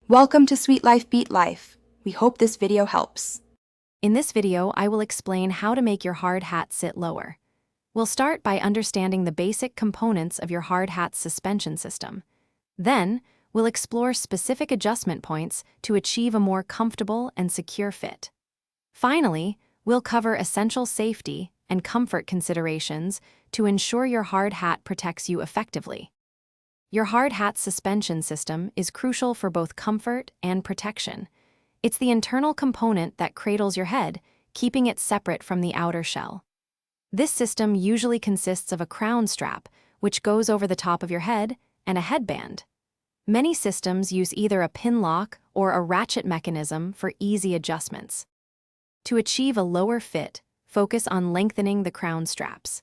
Welcome to Sweet Life Beat Life. We hope this video helps. In this video, I will explain how to make your hard hat sit lower. We'll start by understanding the basic components of your hard hat's suspension system. Then, we'll explore specific adjustment points to achieve a more comfortable and secure fit. Finally, we'll cover essential safety and comfort considerations to ensure your hard hat protects you effectively. Your hard hat's suspension system is crucial for both comfort and protection. It's the internal component that cradles your head, keeping it separate from the outer shell. This system usually consists of a crown strap, which goes over the top of your head, and a headband. Many systems use either a pin lock or a ratchet mechanism for easy adjustments. To achieve a lower fit, focus on lengthening the crown straps.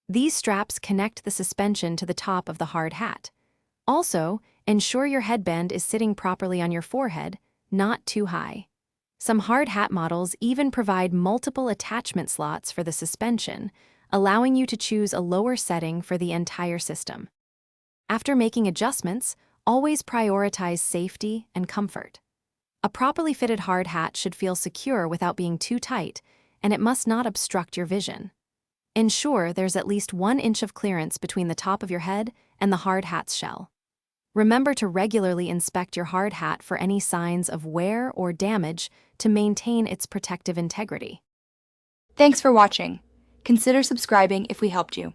These straps connect the suspension to the top of the hard hat. Also, ensure your headband is sitting properly on your forehead, not too high. Some hard hat models even provide multiple attachment slots for the suspension, allowing you to choose a lower setting for the entire system. After making adjustments, always prioritize safety and comfort. A properly fitted hard hat should feel secure without being too tight, and it must not obstruct your vision. Ensure there's at least 1 inch of clearance between the top of your head and the hard hat's shell. Remember to regularly inspect your hard hat for any signs of wear or damage to maintain its protective integrity. Thanks for watching. Consider subscribing if we helped you.